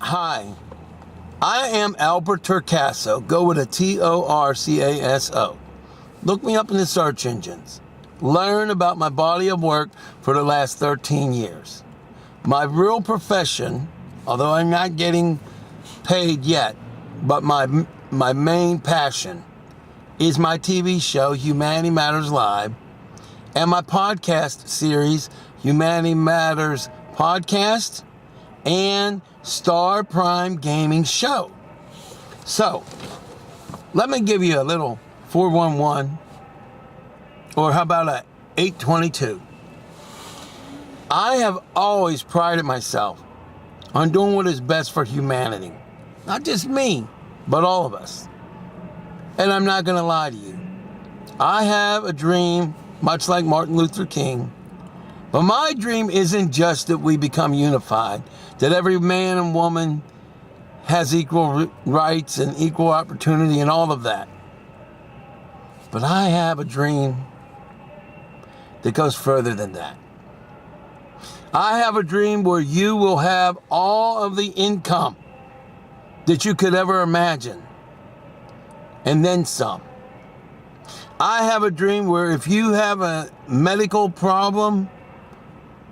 Hi, I am Albert Torcaso. Go with a Torcaso. Look me up in the search engines. Learn about my body of work for the last 13 years. My real profession, although I'm not getting paid yet, but my main passion is my TV show, Humanity Matters Live, and my podcast series, Humanity Matters Podcast, and Star Prime Gaming Show. So, let me give you a little 411, or how about a 822. I have always prided myself on doing what is best for humanity. Not just me, but all of us. And I'm not going to lie to you. I have a dream, much like Martin Luther King. But my dream isn't just that we become unified, that every man and woman has equal rights and equal opportunity and all of that. But I have a dream that goes further than that. I have a dream where you will have all of the income that you could ever imagine, and then some. I have a dream where if you have a medical problem,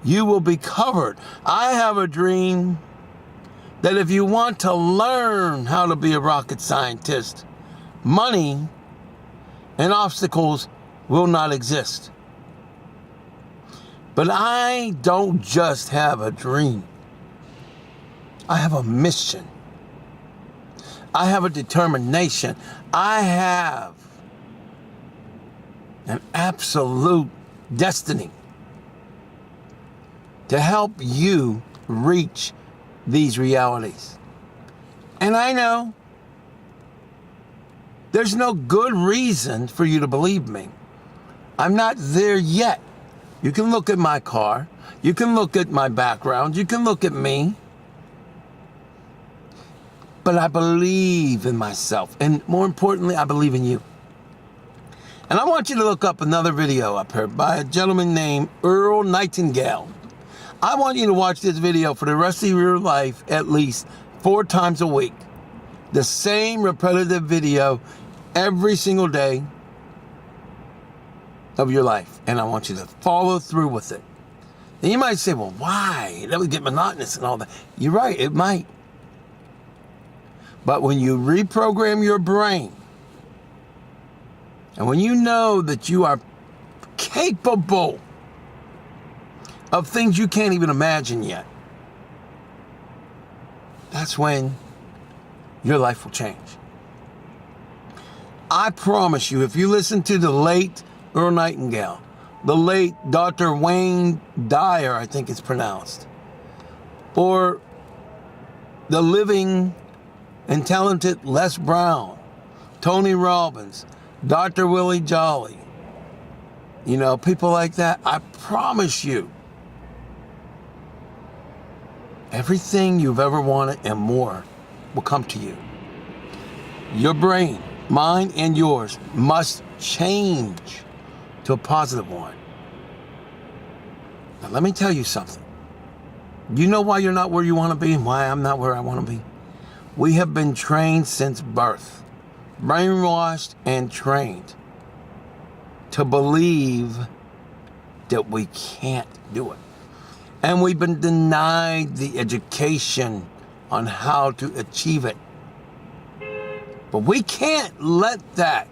you will be covered. I have a dream that if you want to learn how to be a rocket scientist, money and obstacles will not exist. But I don't just have a dream. I have a mission. I have a determination. I have an absolute destiny to help you reach these realities. And I know there's no good reason for you to believe me. I'm not there yet. You can look at my car. You can look at my background. You can look at me. But I believe in myself. And more importantly, I believe in you. And I want you to look up another video up here by a gentleman named Earl Nightingale. I want you to watch this video for the rest of your life at least 4 times a week. The same repetitive video every single day of your life. And I want you to follow through with it. And you might say, well, why? That would get monotonous and all that. You're right, it might. But when you reprogram your brain, and when you know that you are capable of things you can't even imagine yet, that's when your life will change. I promise you, if you listen to the late Earl Nightingale, the late Dr. Wayne Dyer, I think it's pronounced, or the living and talented Les Brown, Tony Robbins, Dr. Willie Jolly, people like that, I promise you, everything you've ever wanted and more will come to you. Your brain, mine and yours, must change to a positive one. Now, let me tell you something. You know why you're not where you want to be and why I'm not where I want to be? We have been trained since birth, brainwashed and trained to believe that we can't do it. And we've been denied the education on how to achieve it. But we can't let that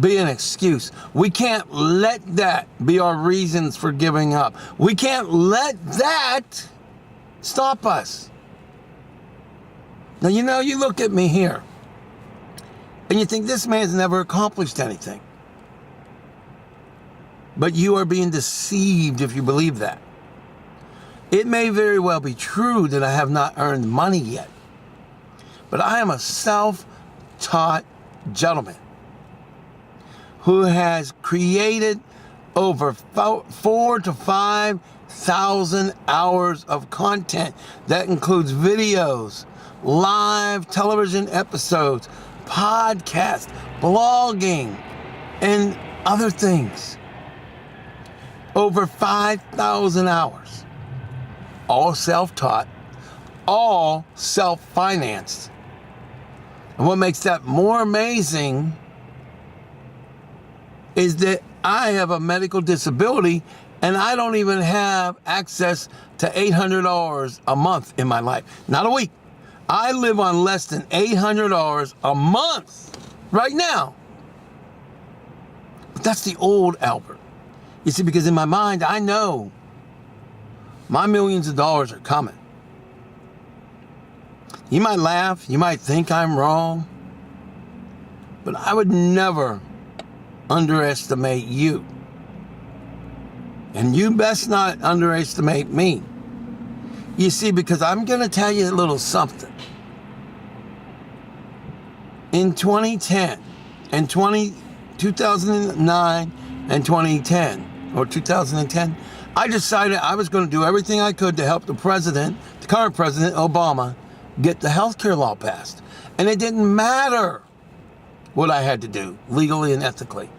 be an excuse. We can't let that be our reasons for giving up. We can't let that stop us. Now, you look at me here, and you think this man's never accomplished anything. But you are being deceived if you believe that. It may very well be true that I have not earned money yet, but I am a self-taught gentleman who has created over 4,000 to 5,000 hours of content that includes videos, live television episodes, podcasts, blogging, and other things. Over 5,000 hours. All self-taught, all self-financed. And what makes that more amazing is that I have a medical disability and I don't even have access to $800 a month in my life. Not a week. I live on less than $800 a month right now. But that's the old Albert. You see, because in my mind, I know my millions of dollars are coming. You might laugh, you might think I'm wrong, but I would never underestimate you. And you best not underestimate me. You see, because I'm going to tell you a little something. In 2010 and 2009 and 2010, or 2010, I decided I was going to do everything I could to help the current president, Obama, get the healthcare law passed. And it didn't matter what I had to do, legally and ethically.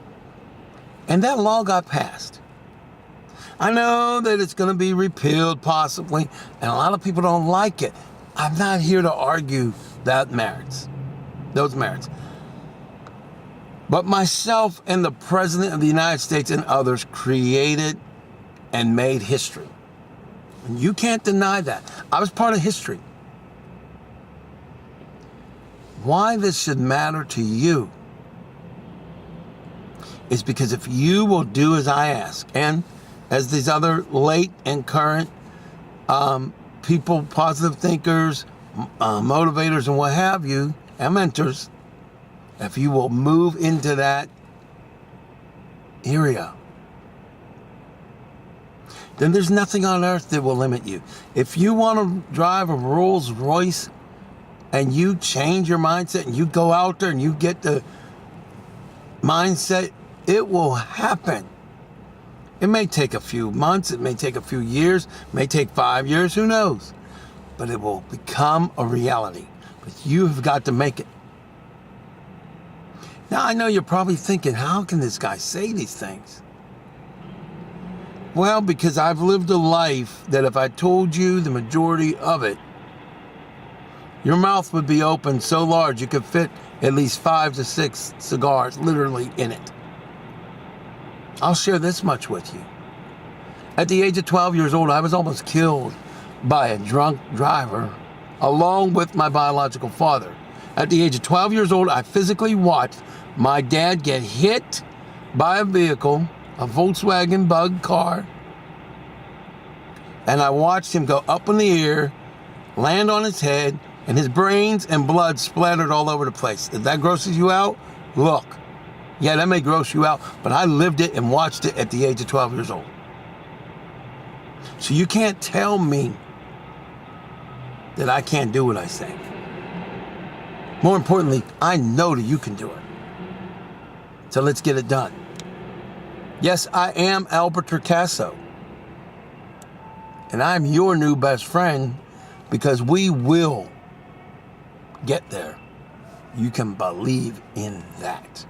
And that law got passed. I know that it's going to be repealed, possibly, and a lot of people don't like it. I'm not here to argue those merits. But myself and the President of the United States and others created and made history. And you can't deny that. I was part of history. Why this should matter to you is because if you will do as I ask, and as these other late and current people, positive thinkers, motivators, and what have you, and mentors, if you will move into that area, then there's nothing on earth that will limit you. If you want to drive a Rolls Royce and you change your mindset and you go out there and you get the mindset, it will happen. It may take a few months, it may take a few years, it may take 5 years, who knows? But it will become a reality. But you have got to make it. Now, I know you're probably thinking, how can this guy say these things? Well, because I've lived a life that if I told you the majority of it, your mouth would be open so large you could fit at least 5 to 6 cigars literally in it. I'll share this much with you. At the age of 12 years old, I was almost killed by a drunk driver, along with my biological father. At the age of 12 years old, I physically watched my dad get hit by a vehicle, a Volkswagen Bug car, and I watched him go up in the air, land on his head, and his brains and blood splattered all over the place. If that grosses you out, look. Yeah, that may gross you out, but I lived it and watched it at the age of 12 years old. So you can't tell me that I can't do what I say. More importantly, I know that you can do it. So let's get it done. Yes, I am Albert Torcaso. And I'm your new best friend because we will get there. You can believe in that.